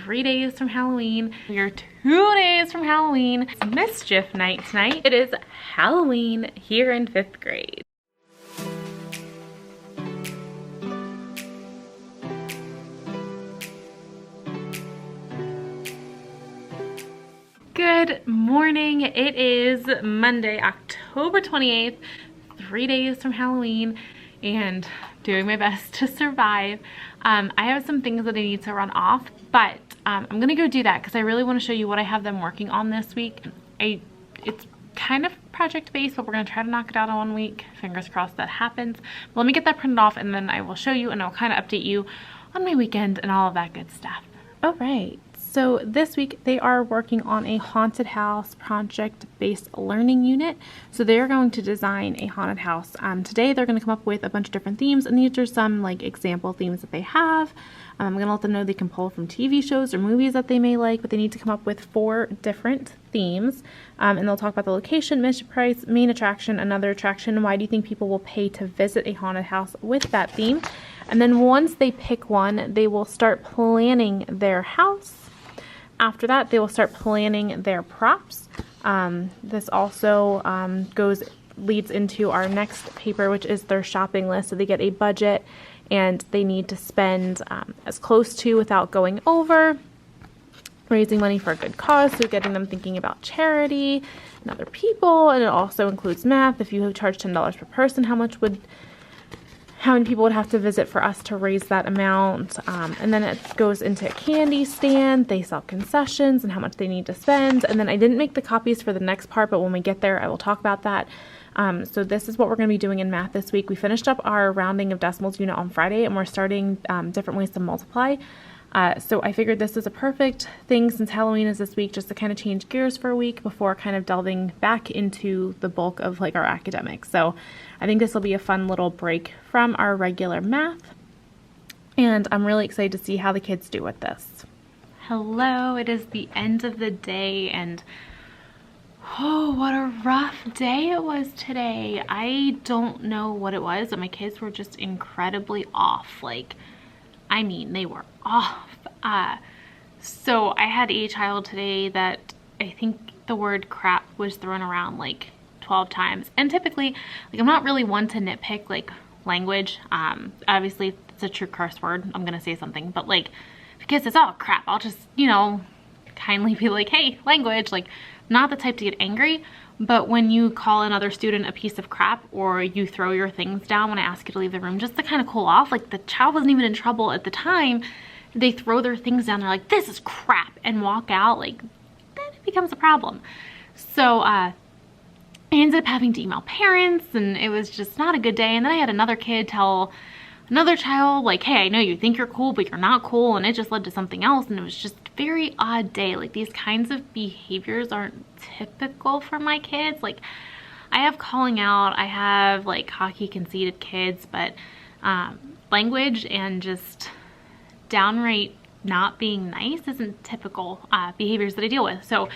3 days from Halloween. We are 2 days from Halloween. It's mischief night tonight. It is Halloween here in 5th grade. Good morning. It is Monday, October 28th, 3 days from Halloween, and doing my best to survive. I have some things that I need to run off, but I'm gonna go do that because I really want to show you what I have them working on this week. It's kind of project based, but we're gonna try to knock it out in 1 week. Fingers crossed that happens. But let me get that printed off and then I will show you and I'll kind of update you on my weekend and all of that good stuff. All right. So this week they are working on a haunted house project-based learning unit. So they're going to design a haunted house. Today they're going to come up with a bunch of different themes, and these are some like example themes that they have. I'm going to let them know they can pull from TV shows or movies that they may like, but they need to come up with 4 different themes. And they'll talk about the location, admission price, main attraction, another attraction, why do you think people will pay to visit a haunted house with that theme. And then once they pick one, they will start planning their house. After that, they will start planning their props. This also leads into our next paper, which is their shopping list. So they get a budget and they need to spend as close to without going over, raising money for a good cause. So getting them thinking about charity and other people. And it also includes math. If you have charged $10 per person, how many people would have to visit for us to raise that amount? And then it goes into a candy stand. They sell concessions and how much they need to spend. And then I didn't make the copies for the next part, but when we get there, I will talk about that. So this is what we're going to be doing in math this week. We finished up our rounding of decimals unit on Friday, and we're starting different ways to multiply. So I figured this is a perfect thing since Halloween is this week, just to kind of change gears for a week before kind of delving back into the bulk of like our academics. So I think this will be a fun little break from our regular math, and I'm really excited to see how the kids do with this. Hello, it is the end of the day, and oh, what a rough day it was today. I don't know what it was, but my kids were just incredibly off. Like, I mean, they were off. So I had a child today that I think the word crap was thrown around like 12 times. And typically, like, I'm not really one to nitpick like language. Obviously it's a true curse word. I'm gonna say something, but like, because it's all crap, I'll just, you know, kindly be like, hey, language. Like, not the type to get angry. But when you call another student a piece of crap, or you throw your things down when I ask you to leave the room, just to kind of cool off, like the child wasn't even in trouble at the time, they throw their things down, they're like, this is crap, and walk out, like, then it becomes a problem. So I ended up having to email parents, and it was just not a good day. And then I had another kid tell another child, like, hey, I know you think you're cool, but you're not cool, and it just led to something else. And it was just a very odd day. Like, these kinds of behaviors aren't typical for my kids. Like, I have calling out, I have like hockey conceited kids, but language and just downright not being nice isn't typical behaviors that I deal with. So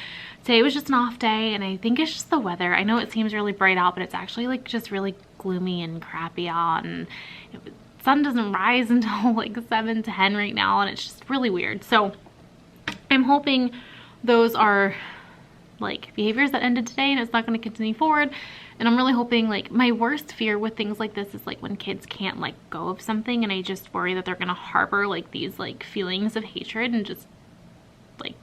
today was just an off day, and I think it's just the weather. I know it seems really bright out, but it's actually like just really gloomy and crappy out, and sun doesn't rise until like 7 to 10 right now, and it's just really weird. So I'm hoping those are like behaviors that ended today and it's not going to continue forward. And I'm really hoping, like, my worst fear with things like this is like when kids can't let go of something, and I just worry that they're going to harbor like these like feelings of hatred and just like,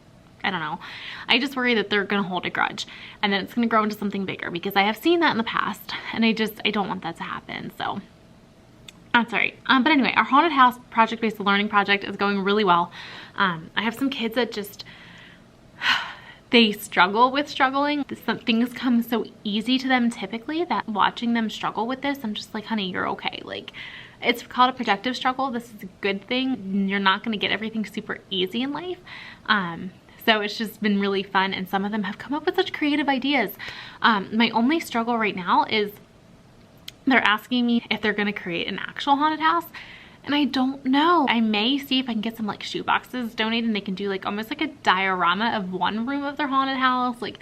I don't know. I just worry that they're going to hold a grudge and then it's going to grow into something bigger, because I have seen that in the past, and I don't want that to happen. So I'm sorry. But anyway, our haunted house project-based learning project is going really well. I have some kids that just, they struggle with struggling. Some things come so easy to them typically that watching them struggle with this, I'm just like, honey, you're okay. Like, it's called a productive struggle. This is a good thing. You're not going to get everything super easy in life. So it's just been really fun, and some of them have come up with such creative ideas. My only struggle right now is they're asking me if they're going to create an actual haunted house. And I don't know. I may see if I can get some like shoe boxes donated, and they can do like almost like a diorama of one room of their haunted house. Like,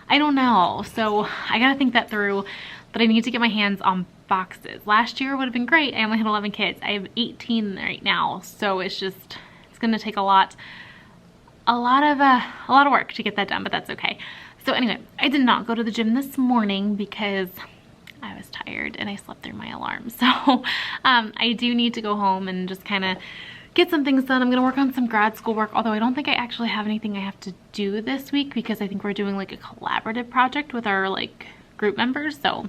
I don't know. So I gotta think that through, but I need to get my hands on boxes. Last year would have been great. I only had 11 kids. I have 18 right now. So it's gonna take a lot a lot of work to get that done, but that's okay. So anyway, I did not go to the gym this morning because I was tired and I slept through my alarm. So I do need to go home and just kind of get some things done. I'm gonna work on some grad school work, although I don't think I actually have anything I have to do this week because I think we're doing like a collaborative project with our like group members. So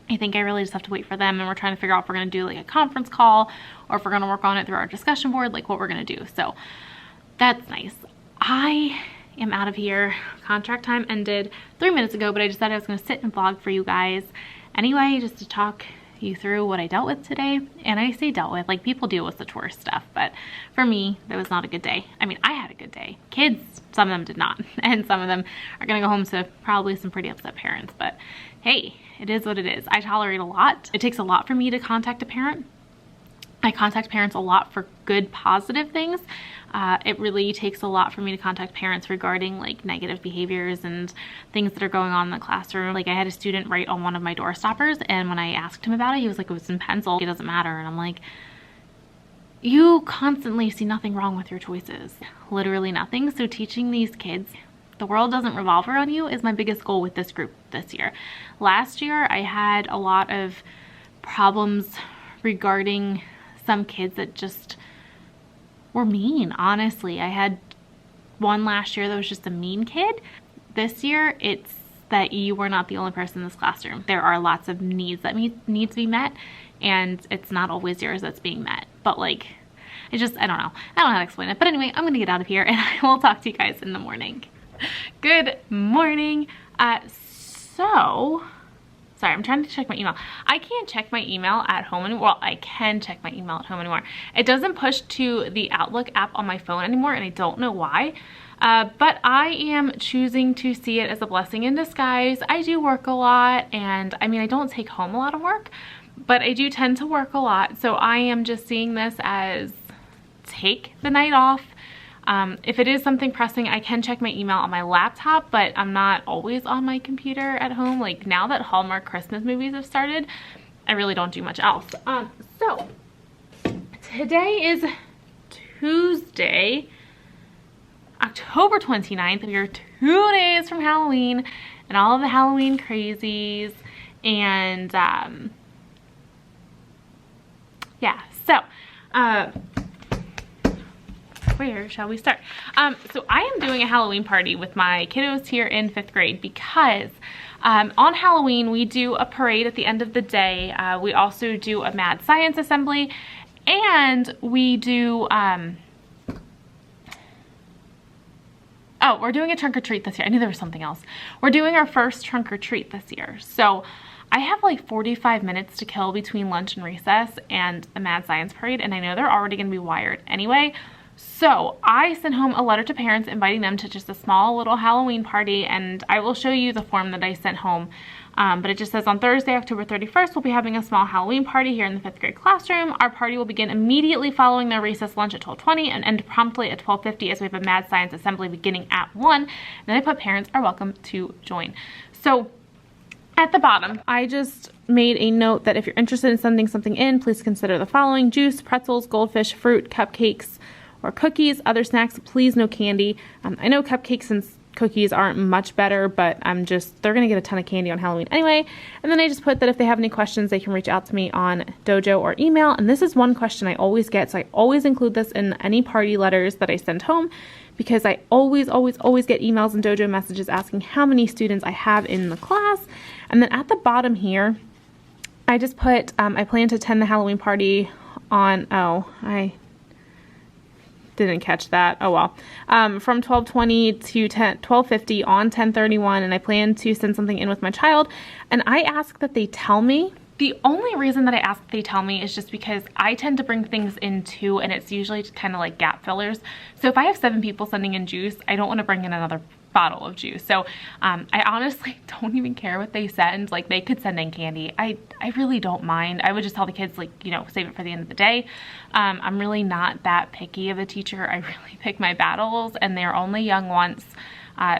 I think I really just have to wait for them, and we're trying to figure out if we're gonna do like a conference call or if we're gonna work on it through our discussion board, like what we're gonna do. So that's nice. I am out of here. Contract time ended 3 minutes ago, but I decided I was gonna sit and vlog for you guys anyway, just to talk you through what I dealt with today. And I say dealt with, like people deal with such worse stuff, but for me, that was not a good day. I mean, I had a good day. Kids, some of them did not, and some of them are gonna go home to probably some pretty upset parents, but hey, it is what it is. I tolerate a lot. It takes a lot for me to contact a parent. I contact parents a lot for good, positive things. It really takes a lot for me to contact parents regarding like negative behaviors and things that are going on in the classroom. Like I had a student write on one of my door stoppers, and when I asked him about it, he was like, it was in pencil, it doesn't matter. And I'm like, you constantly see nothing wrong with your choices, literally nothing. So teaching these kids the world doesn't revolve around you is my biggest goal with this group this year. Last year, I had a lot of problems regarding some kids that just were mean, honestly. I had one last year that was just a mean kid. This year, it's that you were not the only person in this classroom. There are lots of needs that need to be met, and it's not always yours that's being met. But like, I don't know. I don't know how to explain it. But anyway, I'm gonna get out of here and I will talk to you guys in the morning. Good morning. Sorry, I'm trying to check my email. I can't check my email at home anymore. Well, I can check my email at home anymore. It doesn't push to the Outlook app on my phone anymore, and I don't know why. But I am choosing to see it as a blessing in disguise. I do work a lot, and I mean, I don't take home a lot of work, but I do tend to work a lot. So I am just seeing this as take the night off. If it is something pressing, I can check my email on my laptop, but I'm not always on my computer at home. Like now that Hallmark Christmas movies have started, I really don't do much else. So today is Tuesday, October 29th. We are 2 days from Halloween and all of the Halloween crazies. And yeah, so where shall we start? So I am doing a Halloween party with my kiddos here in 5th grade because on Halloween we do a parade at the end of the day. We also do a mad science assembly, and we do oh, we're doing a trunk or treat this year. I knew there was something else. We're doing our first trunk or treat this year. So I have like 45 minutes to kill between lunch and recess and the mad science parade, and I know they're already gonna be wired anyway. So I sent home a letter to parents inviting them to just a small little Halloween party, and I will show you the form that I sent home. But it just says, on Thursday, October 31st, we'll be having a small Halloween party here in the 5th grade classroom. Our party will begin immediately following their recess lunch at 12:20 and end promptly at 12:50 as we have a mad science assembly beginning at 1. And then I put parents are welcome to join. So at the bottom, I just made a note that if you're interested in sending something in, please consider the following: juice, pretzels, goldfish, fruit, cupcakes, or cookies. Other snacks, please no candy. I know cupcakes and cookies aren't much better, but they're gonna get a ton of candy on Halloween anyway. And then I just put that if they have any questions, they can reach out to me on Dojo or email. And this is one question I always get, so I always include this in any party letters that I send home, because I always get emails and Dojo messages asking how many students I have in the class. And then at the bottom here, I just put, I plan to attend the Halloween party on, I didn't catch that. Oh well. From 12:20 to 12:50 on 10/31, and I plan to send something in with my child. And I ask that they tell me. The only reason that I ask that they tell me is just because I tend to bring things in too, and it's usually kind of like gap fillers. So if I have 7 people sending in juice, I don't want to bring in another bottle of juice. So I honestly don't even care what they send. Like, they could send in candy. I really don't mind. I would just tell the kids, like, you know, save it for the end of the day. I'm really not that picky of a teacher. I really pick my battles, and they're only young once.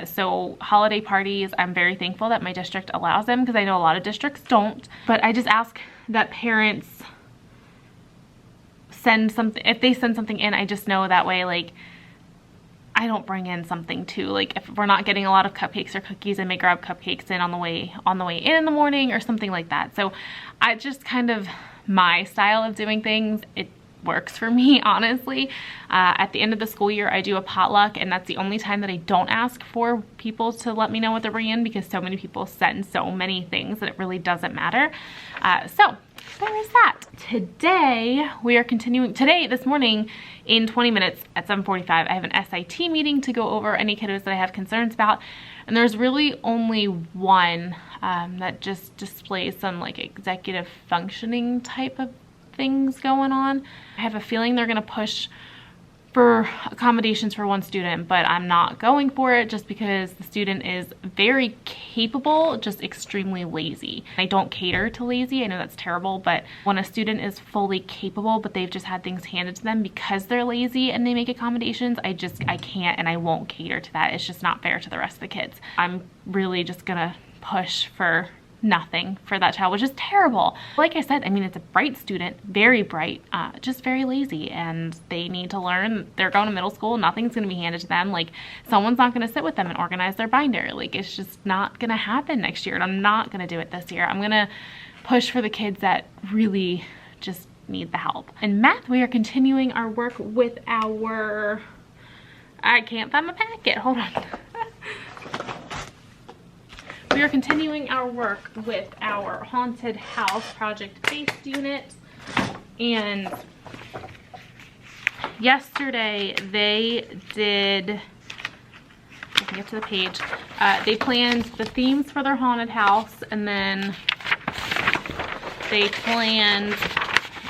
So holiday parties, I'm very thankful that my district allows them, because I know a lot of districts don't. But I just ask that parents send something. If they send something in, I just know that way, like, I don't bring in something too. Like if we're not getting a lot of cupcakes or cookies, I may grab cupcakes in on the way in the morning or something like that. So I just kind of, my style of doing things, it works for me, honestly. At the end of the school year, I do a potluck, and that's the only time that I don't ask for people to let me know what they're bringing, because so many people send so many things that it really doesn't matter. So there is that. Today we are continuing, this morning in 20 minutes at 7:45, I have an SIT meeting to go over any kiddos that I have concerns about. And there's really only one that just displays some like executive functioning type of things going on. I have a feeling they're gonna push for accommodations for one student, but I'm not going for it just because the student is very capable, just extremely lazy. I don't cater to lazy, I know that's terrible, but when a student is fully capable but they've just had things handed to them because they're lazy and they make accommodations, I can't and I won't cater to that. It's just not fair to the rest of the kids. I'm really just gonna push for nothing for that child, which is terrible. Like I said, I mean, it's a bright student, very bright, just very lazy, and they need to learn. They're going to middle school, nothing's going to be handed to them. Like, someone's not going to sit with them and organize their binder. Like, it's just not going to happen next year, and I'm not going to do it this year. I'm going to push for the kids that really just need the help. In math, we are continuing our work with our, I can't find my packet, hold on. We are continuing our work with our haunted house project-based unit, and yesterday they did, I can get to the page, they planned the themes for their haunted house, and then they planned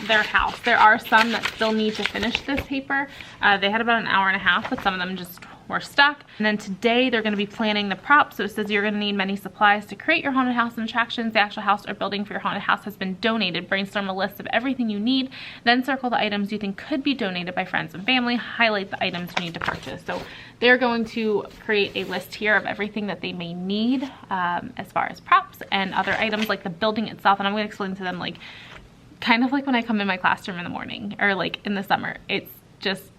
their house. There are some that still need to finish this paper. They had about an hour and a half, but some of them just were stuck. And then today they're going to be planning the props. So it says you're going to need many supplies to create your haunted house and attractions. The actual house or building for your haunted house has been donated. Brainstorm a list of everything you need, then circle the items you think could be donated by friends and family. Highlight the items you need to purchase. So they're going to create a list here of everything that they may need as far as props and other items, like the building itself. And I'm going to explain to them, like, kind of like when I come in my classroom in the morning or like in the summer, it's just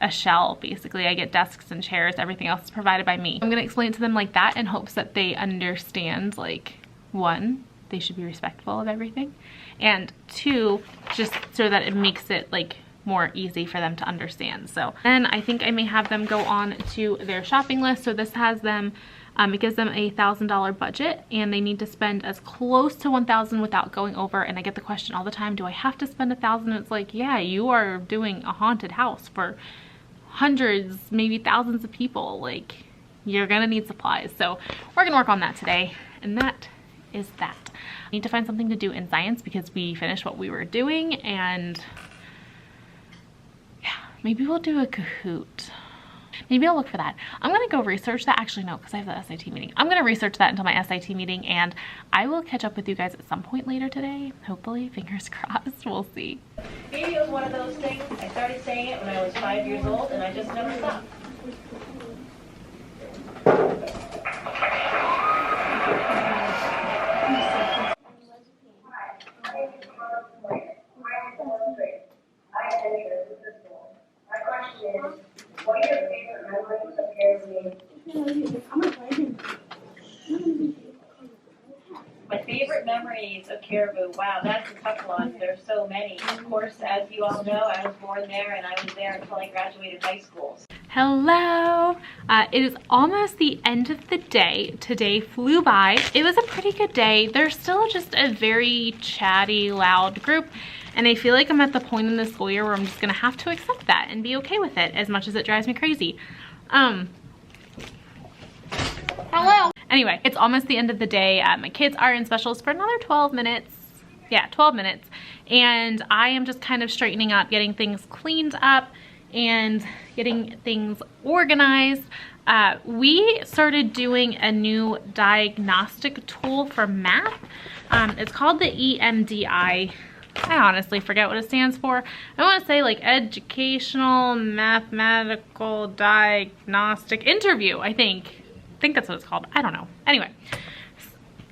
a shell. Basically, I get desks and chairs, everything else is provided by me. I'm going to explain it to them like that in hopes that they understand, like, one, they should be respectful of everything, and two, just so that it makes it like more easy for them to understand. So then I think I may have them go on to their shopping list. So this has them, it gives them a $1,000 budget, and they need to spend as close to 1,000 without going over. And I get the question all the time, do I have to spend 1,000? It's like, yeah, you are doing a haunted house for hundreds, maybe thousands of people. Like, you're gonna need supplies. So we're gonna work on that today, and that is that. I need to find something to do in science because we finished what we were doing, and yeah, maybe we'll do a Kahoot. Maybe I'll look for that. I'm gonna go research that. Actually, no, because I have the SIT meeting. I'm gonna research that until my SIT meeting, and I will catch up with you guys at some point later today. Hopefully, fingers crossed, we'll see. Maybe it was one of those things. I started saying it when I was 5 years old, and I just never stopped. My question is, what are your favorite memories of Caribou? My favorite memories of Caribou, wow, that's a tough one. There's so many. Of course, as you all know, I was born there, and I was there until I graduated high school. Hello! It is almost the end of the day. Today flew by. It was a pretty good day. They're still just a very chatty, loud group, and I feel like I'm at the point in the school year where I'm just gonna have to accept that and be okay with it, as much as it drives me crazy. Hello! Anyway, it's almost the end of the day. My kids are in specials for another 12 minutes. Yeah, 12 minutes. And I am just kind of straightening up, getting things cleaned up, and getting things organized. We started doing a new diagnostic tool for math. It's called the EMDI. I honestly forget what it stands for. I want to say like Educational Mathematical Diagnostic Interview, I think that's what it's called. I don't know. Anyway,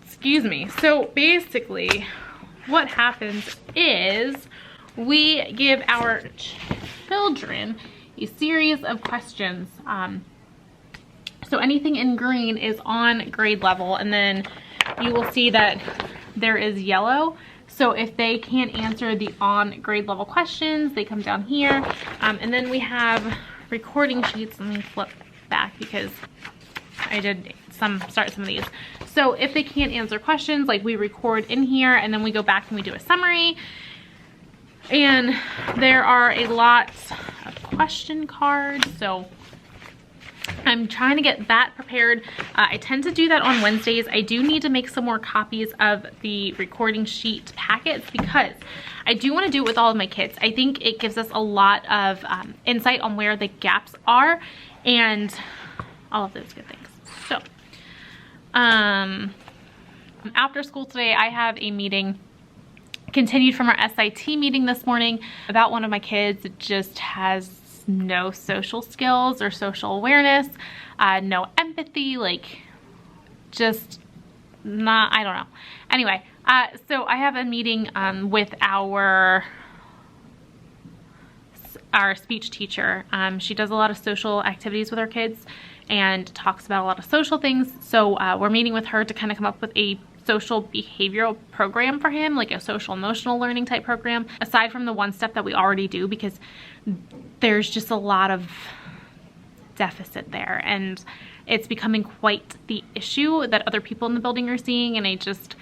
excuse me. So basically what happens is we give our children a series of questions. So anything in green is on grade level, and then you will see that there is yellow. So if they can't answer the on grade level questions, they come down here. And then we have recording sheets. Let me flip back because I did start some of these. So if they can't answer questions, like we record in here and then we go back and we do a summary. And there are a lot of question cards. So I'm trying to get that prepared. I tend to do that on Wednesdays. I do need to make some more copies of the recording sheet packets because I do want to do it with all of my kids. I think it gives us a lot of insight on where the gaps are and all of those good things. So, after school today, I have a meeting continued from our SIT meeting this morning about one of my kids that just has no social skills or social awareness, no empathy, like just not, I don't know. Anyway, so I have a meeting with our speech teacher. She does a lot of social activities with our kids and talks about a lot of social things. So we're meeting with her to kind of come up with a social behavioral program for him, like a social emotional learning type program, aside from the one step that we already do, because there's just a lot of deficit there and it's becoming quite the issue that other people in the building are seeing, and I just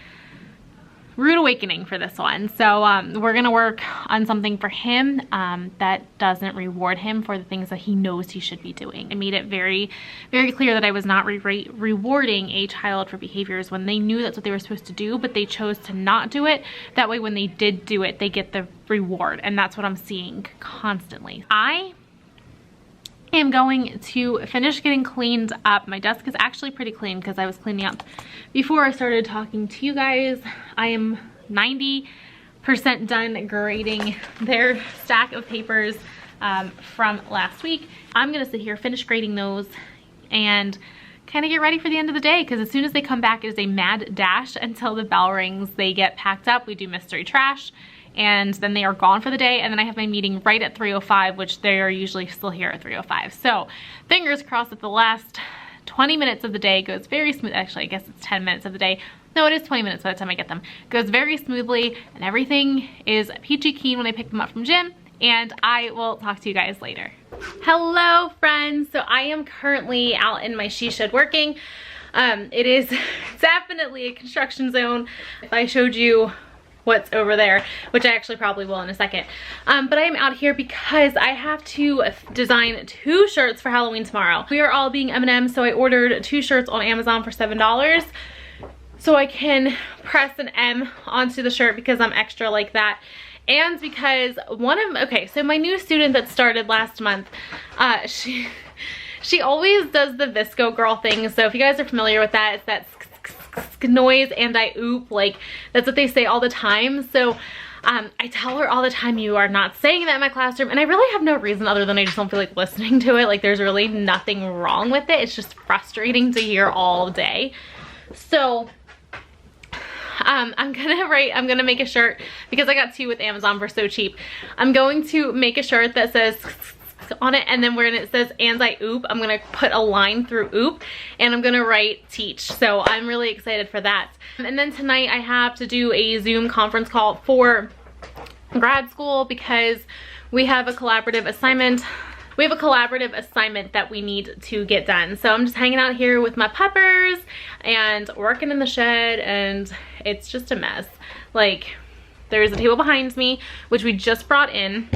rude awakening for this one. So we're gonna work on something for him that doesn't reward him for the things that he knows he should be doing. I made it very, very clear that I was not rewarding a child for behaviors when they knew that's what they were supposed to do, but they chose to not do it. That way when they did do it, they get the reward, and that's what I'm seeing constantly. I am going to finish getting cleaned up. My desk is actually pretty clean because I was cleaning up before I started talking to you guys. I am 90% done grading their stack of papers from last week. I'm gonna sit here, finish grading those, and kind of get ready for the end of the day, because as soon as they come back, it is a mad dash until the bell rings. They get packed up, we do mystery trash, and then they are gone for the day, and then I have my meeting right at 3:05, which they are usually still here at 3:05. So fingers crossed that the last 20 minutes of the day goes very smooth. Actually, I guess it's 10 minutes of the day. No, it is 20 minutes by the time I get them. Goes very smoothly, and everything is peachy keen when I pick them up from gym, and I will talk to you guys later. Hello friends, so I am currently out in my she shed working. It is definitely a construction zone. If I showed you what's over there, which I actually probably will in a second. But I am out here because I have to design 2 shirts for Halloween tomorrow. We are all being M&M, so I ordered 2 shirts on Amazon for $7 so I can press an M onto the shirt because I'm extra like that. And because so my new student that started last month, she always does the Visco girl thing. So if you guys are familiar with that, it's that noise and I oop, like that's what they say all the time. So I tell her all the time, you are not saying that in my classroom, and I really have no reason other than I just don't feel like listening to it. Like there's really nothing wrong with it. It's just frustrating to hear all day. So I'm gonna make a shirt because I got 2 with Amazon for so cheap. I'm going to make a shirt that says on it, and then when it says and I oop, I'm gonna put a line through oop, and I'm gonna write teach. So I'm really excited for that. And then tonight I have to do a Zoom conference call for grad school because we have a collaborative assignment. We have a collaborative assignment that we need to get done. So I'm just hanging out here with my puppers and working in the shed, and it's just a mess. Like there's a table behind me, which we just brought in.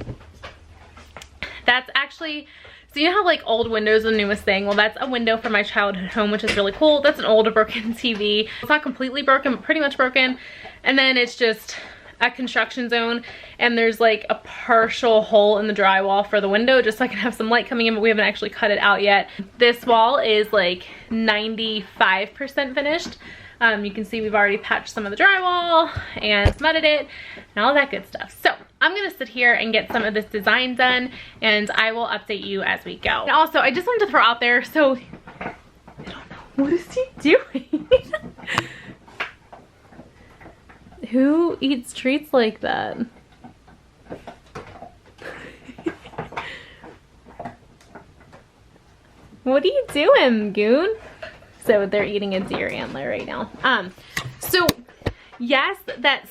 That's actually, so you know how like old windows are the newest thing? Well, that's a window from my childhood home, which is really cool. That's an old broken TV. It's not completely broken, but pretty much broken. And then it's just a construction zone, and there's like a partial hole in the drywall for the window just so I can have some light coming in, but we haven't actually cut it out yet. This wall is like 95% finished. You can see we've already patched some of the drywall and smutted it and all that good stuff. So I'm gonna sit here and get some of this design done, and I will update you as we go. And also, I just wanted to throw out there, so I don't know, what is he doing? Who eats treats like that? What are you doing, Goon? So they're eating a deer antler right now. So yes, that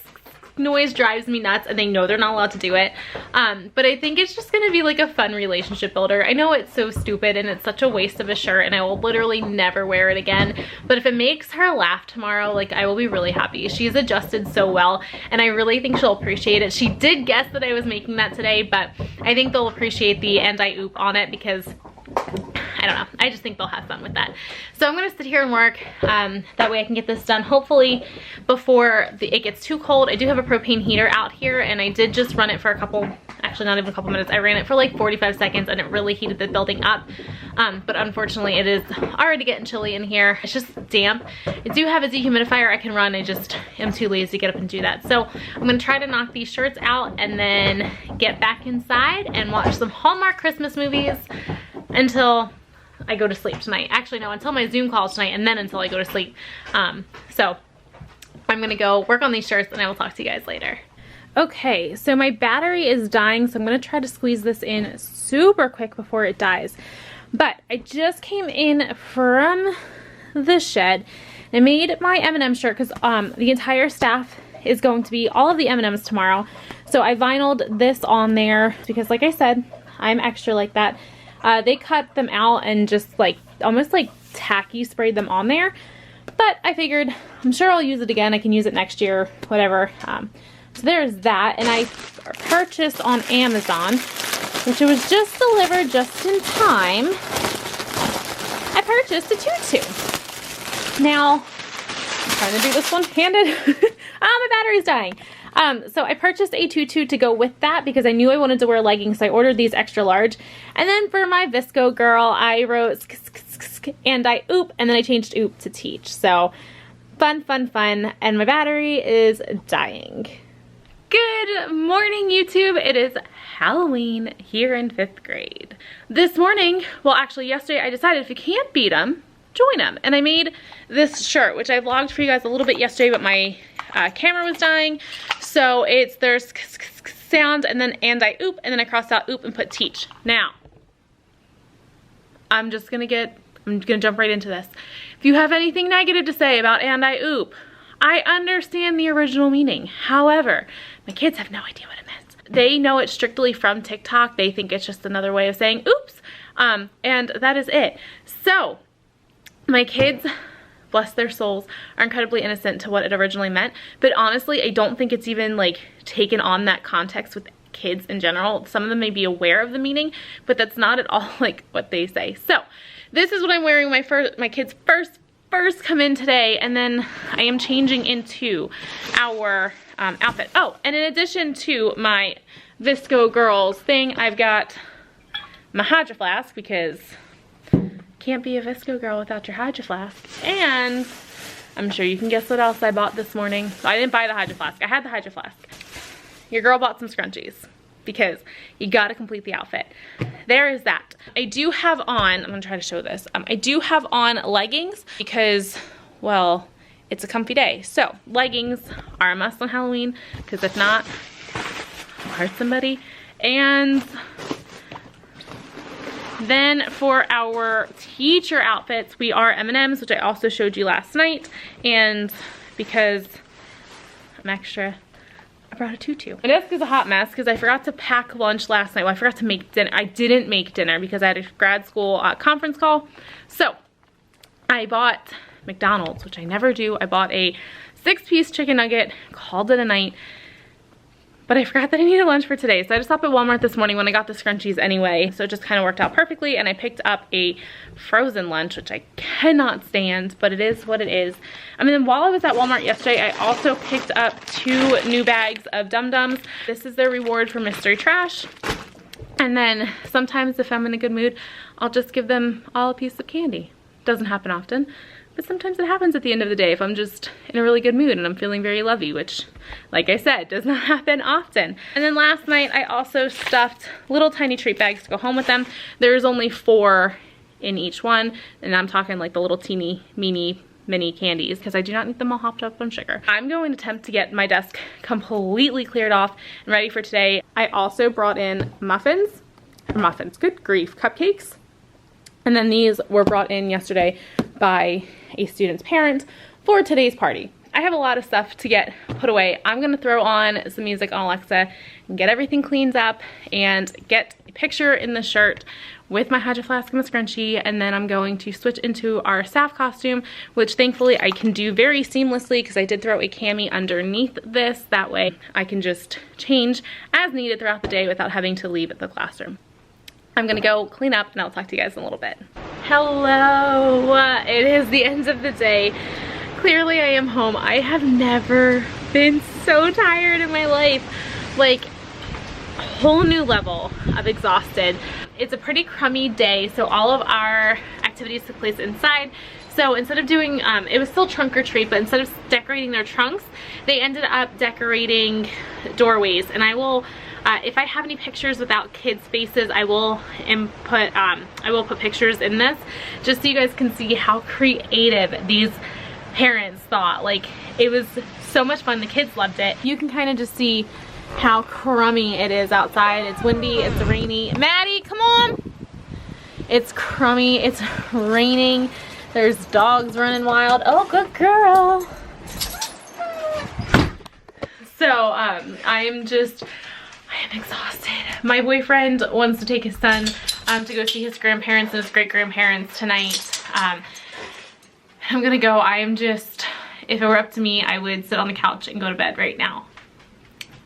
noise drives me nuts and they know they're not allowed to do it. But I think it's just gonna be like a fun relationship builder. I know it's so stupid and it's such a waste of a shirt and I will literally never wear it again. But if it makes her laugh tomorrow, like I will be really happy. She's adjusted so well and I really think she'll appreciate it. She did guess that I was making that today, but I think they'll appreciate the and I oop on it because I don't know. I just think they'll have fun with that. So I'm gonna sit here and work. That way I can get this done hopefully before it gets too cold. I do have a propane heater out here and I did just run it for a couple, actually not even a couple minutes. I ran it for like 45 seconds and it really heated the building up. But unfortunately it is already getting chilly in here. It's just damp. I do have a dehumidifier I can run. I just am too lazy to get up and do that. So I'm gonna try to knock these shirts out and then get back inside and watch some Hallmark Christmas movies until I go to sleep tonight. Actually, no, until my Zoom calls tonight and then until I go to sleep. So I'm gonna go work on these shirts and I will talk to you guys later. Okay, so my battery is dying, so I'm gonna try to squeeze this in super quick before it dies. But I just came in from the shed and made my M&M shirt because the entire staff is going to be all of the M&Ms tomorrow. So I vinyled this on there because like I said, I'm extra like that. They cut them out and just like almost like tacky sprayed them on there, but I figured I'm sure I'll use it again. I can use it next year, whatever. So there's that, and I purchased on Amazon, which it was just delivered just in time. I purchased a tutu. Now I'm trying to do this one-handed. My battery's dying. So I purchased a tutu to go with that because I knew I wanted to wear leggings, so I ordered these extra large. And then for my Visco girl, I wrote and I oop, and then I changed oop to teach. So fun, fun, fun, and my battery is dying. Good morning, YouTube. It is Halloween here in 5th grade. This morning, well actually yesterday, I decided if you can't beat them, join them. And I made this shirt, which I vlogged for you guys a little bit yesterday, but my camera was dying. So there's sound and then and I oop, and then I crossed out oop and put teach. Now, I'm gonna jump right into this. If you have anything negative to say about and I oop, I understand the original meaning. However, my kids have no idea what it meant. They know it strictly from TikTok. They think it's just another way of saying oops, and that is it. So my kids, bless their souls, are incredibly innocent to what it originally meant. But honestly, I don't think it's even like taken on that context with kids in general. Some of them may be aware of the meaning, but that's not at all like what they say. So this is what I'm wearing when my kids first come in today, and then I am changing into our outfit. Oh, and in addition to my Visco Girls thing, I've got my Hydro Flask because can't be a Visco girl without your Hydro Flask. And I'm sure you can guess what else I bought this morning. I didn't buy the Hydro Flask. I had the Hydro Flask. Your girl bought some scrunchies because you gotta complete the outfit. There is that. I do have on, I'm gonna try to show this. I do have on leggings because, well, it's a comfy day. So leggings are a must on Halloween because if not, I'll hurt somebody. And then for our teacher outfits, we are M&Ms, which I also showed you last night. And because I'm extra, I brought a tutu. My desk is a hot mess because I forgot to pack lunch last night. Well, I forgot to make dinner. I didn't make dinner because I had a grad school conference call. So I bought McDonald's, which I never do. I bought a 6-piece chicken nugget, called it a night. But I forgot that I needed lunch for today. So I just stopped at Walmart this morning when I got the scrunchies anyway. So it just kind of worked out perfectly. And I picked up a frozen lunch, which I cannot stand, but it is what it is. I mean, while I was at Walmart yesterday, I also picked up 2 new bags of Dum Dums. This is their reward for mystery trash. And then sometimes if I'm in a good mood, I'll just give them all a piece of candy. Doesn't happen often, but sometimes it happens at the end of the day if I'm just in a really good mood and I'm feeling very lovey, which, like I said, does not happen often. And then last night, I also stuffed little tiny treat bags to go home with them. There's only 4 in each one, and I'm talking like the little teeny, mini candies because I do not need them all hopped up on sugar. I'm going to attempt to get my desk completely cleared off and ready for today. I also brought in muffins, good grief, cupcakes. And then these were brought in yesterday by a student's parent for today's party. I have a lot of stuff to get put away. I'm gonna throw on some music on Alexa and get everything cleaned up and get a picture in the shirt with my Hydro Flask and my scrunchie, and then I'm going to switch into our staff costume, which thankfully I can do very seamlessly because I did throw a cami underneath this. That way I can just change as needed throughout the day without having to leave the classroom. I'm gonna go clean up and I'll talk to you guys in a little bit. Hello, it is the end of the day. Clearly I am home. I have never been so tired in my life. Like, whole new level of exhausted. It's a pretty crummy day, so all of our activities took place inside. So instead of doing, it was still trunk or treat, but instead of decorating their trunks, they ended up decorating doorways. And I will, if I have any pictures without kids' faces, I will put pictures in this, just so you guys can see how creative these parents thought. Like, it was so much fun. The kids loved it. You can kind of just see how crummy it is outside. It's windy, it's rainy. Maddie, come on! It's crummy, it's raining. There's dogs running wild. Oh, good girl. So, I am exhausted. My boyfriend wants to take his son to go see his grandparents and his great-grandparents tonight. I'm gonna go. if it were up to me, I would sit on the couch and go to bed right now.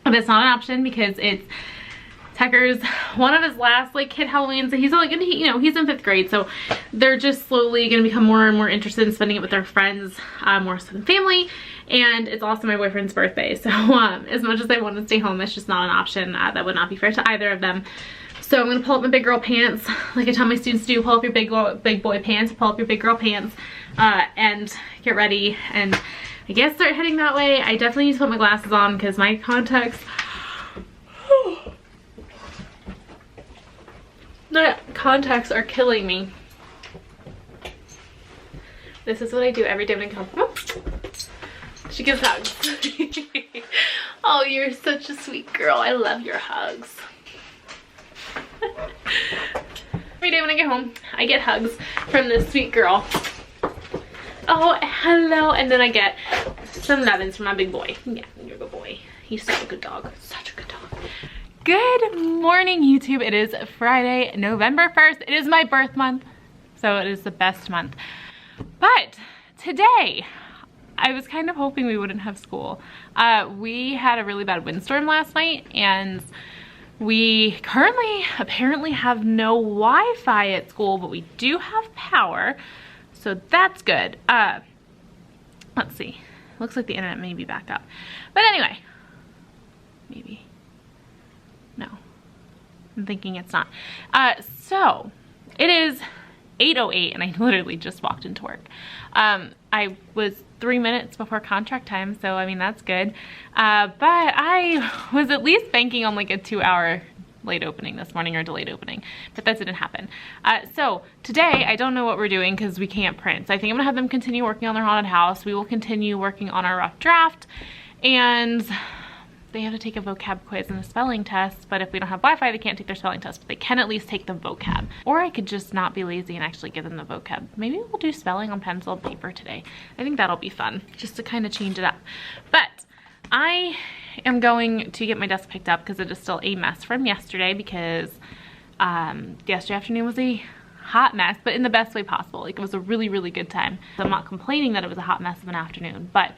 But it's not an option because it's Tucker's one of his last like kid Halloweens. So he's only gonna, he's in 5th grade, so they're just slowly gonna become more and more interested in spending it with their friends, more so than family. And it's also my boyfriend's birthday, so as much as I want to stay home, it's just not an option. That would not be fair to either of them. So I'm gonna pull up my big girl pants, like I tell my students to do. Pull up your big boy pants, pull up your big girl pants, and get ready. And I guess start heading that way. I definitely need to put my glasses on because my contacts, the contacts are killing me. This is what I do every day when I come home. She gives hugs. Oh, you're such a sweet girl. I love your hugs. Every day when I get home, I get hugs from this sweet girl. Oh, hello. And then I get some nubbins from my big boy. Yeah, you're a good boy. He's such a good dog. Such a good dog. Good morning, YouTube. It is Friday, November 1st. It is my birth month, so it is the best month. But today, I was kind of hoping we wouldn't have school. We had a really bad windstorm last night, and we currently apparently have no Wi-Fi at school, but we do have power, so that's good. Let's see. Looks like the internet may be back up. But anyway, maybe. No. I'm thinking it's not. So, it is 8:08 and I literally just walked into work. I was 3 minutes before contract time, so I mean that's good. But I was at least banking on like a 2-hour late opening this morning, or delayed opening, but that didn't happen. So today I don't know what we're doing because we can't print. So I think I'm gonna have them continue working on their haunted house. We will continue working on our rough draft, and they have to take a vocab quiz and a spelling test, but if we don't have Wi-Fi, they can't take their spelling test, but they can at least take the vocab. Or I could just not be lazy and actually give them the vocab. Maybe we'll do spelling on pencil and paper today. I think that'll be fun, just to kind of change it up. But I am going to get my desk picked up because it is still a mess from yesterday, because yesterday afternoon was a hot mess, but in the best way possible. Like, it was a really, really good time. So I'm not complaining that it was a hot mess of an afternoon, but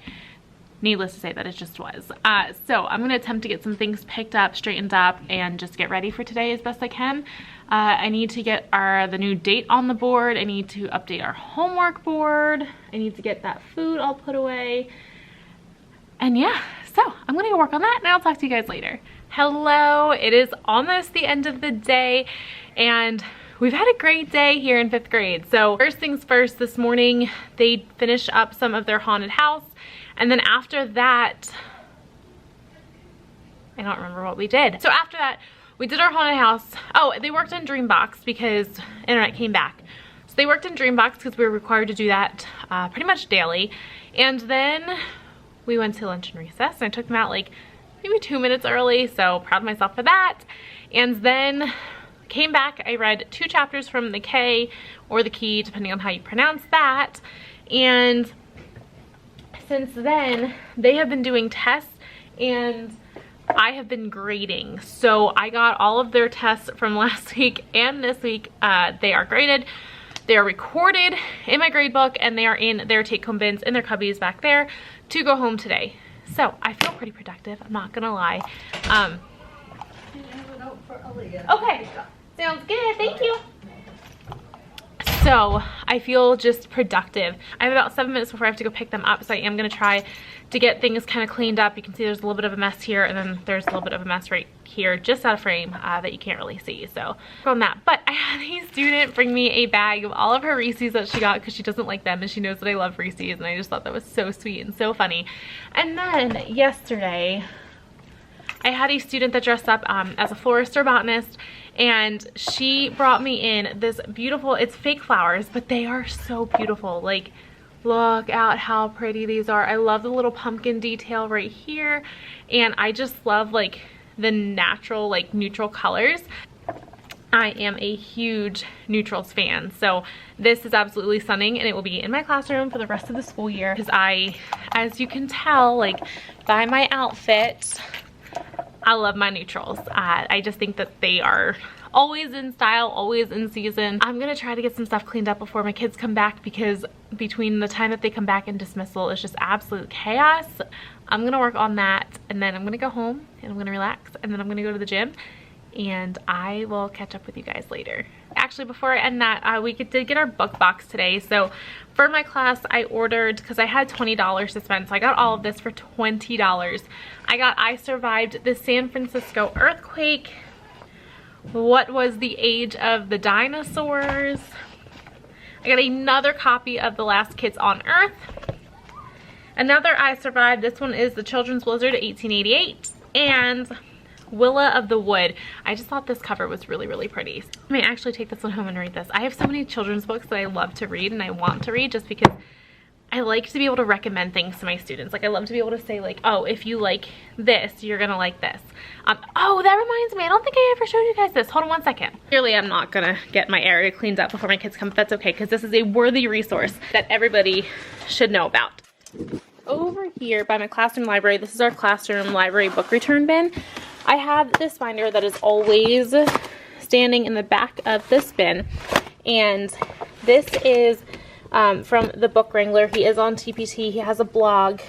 needless to say that it just was. So I'm gonna attempt to get some things picked up, straightened up, and just get ready for today as best I can. I need to get the new date on the board. I need to update our homework board. I need to get that food all put away. And yeah, so I'm gonna go work on that, and I'll talk to you guys later. Hello, it is almost the end of the day, and we've had a great day here in 5th grade. So first things first, this morning they finished up some of their haunted house. And then after that, I don't remember what we did. So after that, we did our haunted house. Oh, they worked on Dreambox because internet came back. So they worked in Dreambox because we were required to do that pretty much daily. And then we went to lunch and recess, and I took them out like maybe 2 minutes early, so proud of myself for that. And then came back, I read 2 chapters from the K or the Key, depending on how you pronounce that. And since then, they have been doing tests and I have been grading. So I got all of their tests from last week and this week. They are graded. They are recorded in my grade book and they are in their take-home bins in their cubbies back there to go home today. So I feel pretty productive, I'm not gonna lie. Okay, sounds good, thank you. So I feel just productive. I have about 7 minutes before I have to go pick them up, so I am gonna try to get things kind of cleaned up. You can see there's a little bit of a mess here, and then there's a little bit of a mess right here, just out of frame, that you can't really see. So on that. But I had a student bring me a bag of all of her Reese's that she got because she doesn't like them, and she knows that I love Reese's, and I just thought that was so sweet and so funny. And then yesterday, I had a student that dressed up as a florist or botanist, and she brought me in this beautiful, it's fake flowers, but they are so beautiful. Like, look at how pretty these are. I love the little pumpkin detail right here, and I just love like the natural, like neutral colors. I am a huge neutrals fan, so this is absolutely stunning, and it will be in my classroom for the rest of the school year because I, as you can tell, like by my outfit, I love my neutrals. I just think that they are always in style, always in season. I'm gonna try to get some stuff cleaned up before my kids come back because between the time that they come back and dismissal, it's just absolute chaos. I'm gonna work on that, and then I'm gonna go home and I'm gonna relax, and then I'm gonna go to the gym, and I will catch up with you guys later. Actually, before I end that, we did get our book box today. So for my class, I ordered, because I had $20 to spend, so I got all of this for $20. I got I Survived the San Francisco Earthquake, What Was the Age of the Dinosaurs. I got another copy of The Last Kids on Earth. Another I Survived, this one is The Children's Blizzard 1888, and Willa of the Wood. I just thought this cover was really, really pretty. I may actually take this one home and read this. I have so many children's books that I love to read and I want to read just because I like to be able to recommend things to my students. Like, I love to be able to say, like, oh, if you like this, you're gonna like this. Oh, that reminds me, I don't think I ever showed you guys this. Hold on one second. Clearly, I'm not gonna get my area cleaned up before my kids come, but that's okay, because this is a worthy resource that everybody should know about. Over here by my classroom library, this is our classroom library book return bin. I have this binder that is always standing in the back of this bin, and this is from the Book Wrangler. He is on TPT. He has a blog.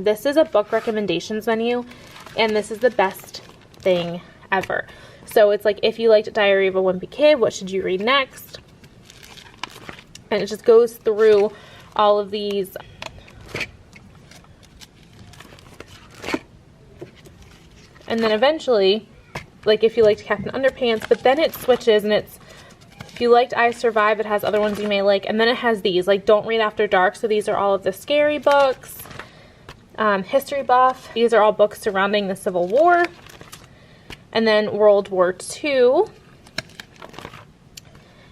This is a book recommendations menu, and this is the best thing ever. So it's like, if you liked Diary of a Wimpy Kid, what should you read next? And it just goes through all of these. And then eventually, like if you liked Captain Underpants, but then it switches and it's, if you liked I Survive, it has other ones you may like. And then it has these, like Don't Read After Dark. So these are all of the scary books. History Buff. These are all books surrounding the Civil War. And then World War II.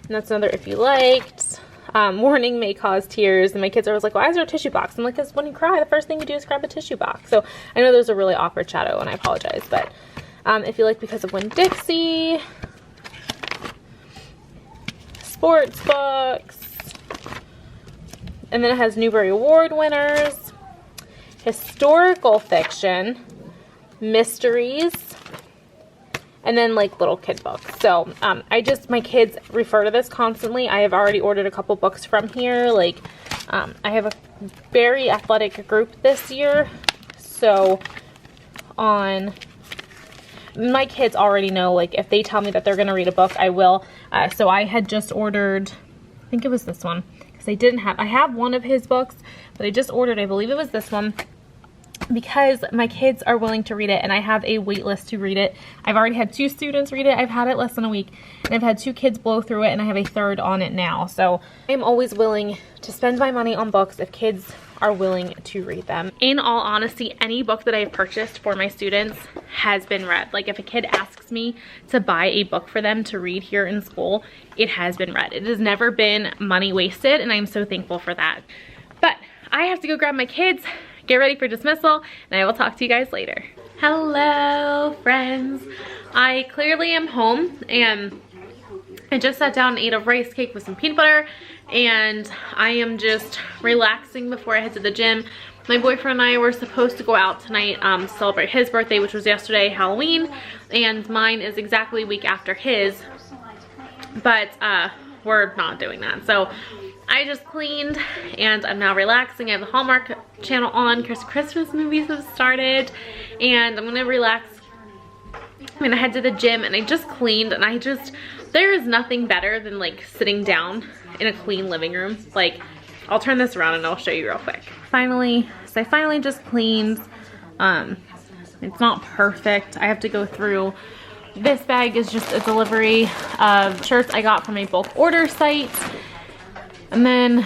And that's another If You Liked. Warning May Cause Tears. And my kids are always like, why is there a tissue box? I'm like, because when you cry, the first thing you do is grab a tissue box. So I know there's a really awkward shadow, and I apologize. But If You Like Because of Winn-Dixie. Sports books. And then it has Newbery Award winners. Historical fiction. Mysteries. And then like little kid books. So my kids refer to this constantly. I have already ordered a couple books from here. Like I have a very athletic group this year. So my kids already know, like if they tell me that they're going to read a book, I will. So I had just ordered, I think it was this one. Because I have one of his books, but I just ordered, I believe it was this one. Because my kids are willing to read it, and I have a wait list to read it. I've already had 2 students read it. I've had it less than a week, and I've had 2 kids blow through it, and I have a 3rd on it now. So I'm always willing to spend my money on books if kids are willing to read them. In all honesty, any book that I've purchased for my students has been read. Like if a kid asks me to buy a book for them to read here in school, it has been read. It has never been money wasted, and I'm so thankful for that. But I have to go grab my kids, get ready for dismissal, and I will talk to you guys later. Hello, friends. I clearly am home, and I just sat down and ate a rice cake with some peanut butter, and I am just relaxing before I head to the gym. My boyfriend and I were supposed to go out tonight to celebrate his birthday, which was yesterday, Halloween, and mine is exactly a week after his, but we're not doing that. So I just cleaned and I'm now relaxing. I have the Hallmark channel on because Christmas movies have started, and I'm gonna relax. I'm gonna head to the gym, and I just cleaned, and there is nothing better than like sitting down in a clean living room. Like, I'll turn this around and I'll show you real quick. I finally just cleaned. It's not perfect. I have to go through. This bag is just a delivery of shirts I got from a bulk order site. And then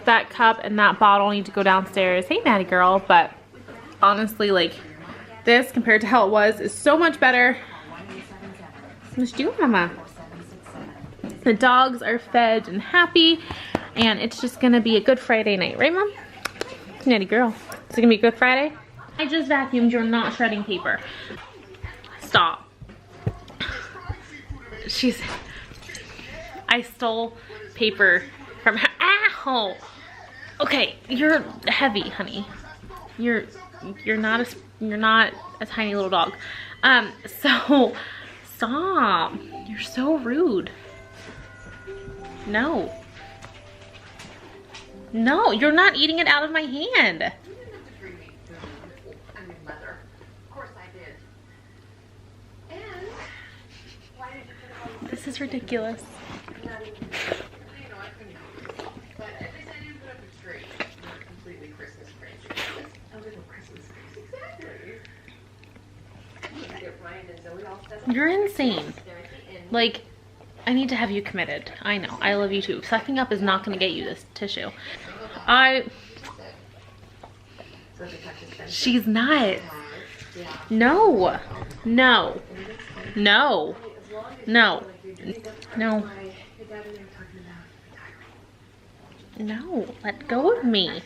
that cup and that bottle need to go downstairs. Hey, Maddie girl. But honestly, like, this compared to how it was is so much better. What's you doing, Mama? The dogs are fed and happy, and it's just gonna be a good Friday night, right, Mom? Natty girl. Is it gonna be a good Friday? I just vacuumed. You're not shredding paper. Stop. I stole paper from her. Ow! Okay, you're heavy, honey. You're not a tiny little dog. So stop. You're so rude. No. No, you're not eating it out of my hand. This is ridiculous. You're insane. Like, I need to have you committed. I know, I love you too. Sucking up is not gonna get you this tissue. She's not. No, no, no, no, no. No, let go of me.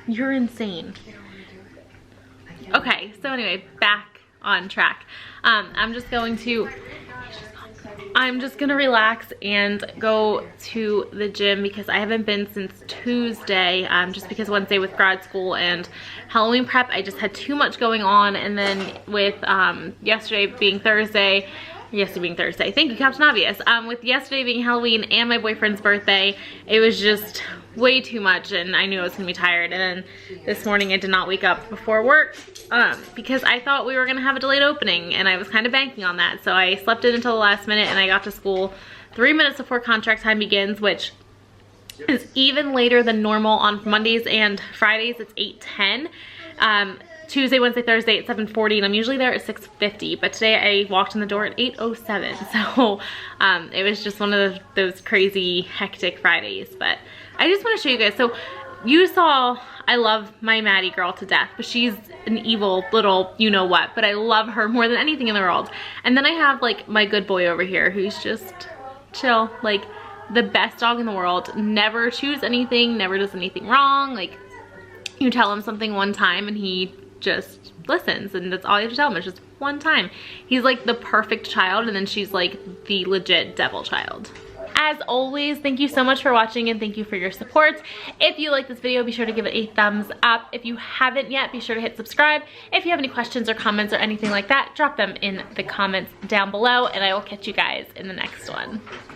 You're insane. Okay, so anyway, back on track. I'm just gonna relax and go to the gym because I haven't been since Tuesday, just because Wednesday with grad school and Halloween prep, I just had too much going on, and then with yesterday being Thursday, thank you, Captain Obvious. With yesterday being Halloween and my boyfriend's birthday, it was just way too much, and I knew I was gonna be tired. And then this morning I did not wake up before work because I thought we were gonna have a delayed opening, and I was kind of banking on that. So I slept in until the last minute, and I got to school 3 minutes before contract time begins, which is even later than normal on Mondays and Fridays. It's 8:10. Tuesday, Wednesday, Thursday at 7:40, and I'm usually there at 6:50, but today I walked in the door at 8:07, so it was just one of those crazy hectic Fridays. But I just want to show you guys. So you saw, I love my Maddie girl to death, but she's an evil little you-know-what, but I love her more than anything in the world. And then I have like my good boy over here who's just chill, like the best dog in the world, never chews anything, never does anything wrong. Like, you tell him something one time and he just listens, and that's all you have to tell him. It's just one time. He's like the perfect child, and then she's like the legit devil child. As always, thank you so much for watching, and thank you for your support. If you like this video, be sure to give it a thumbs up. If you haven't yet, be sure to hit subscribe. If you have any questions or comments or anything like that, drop them in the comments down below, and I will catch you guys in the next one.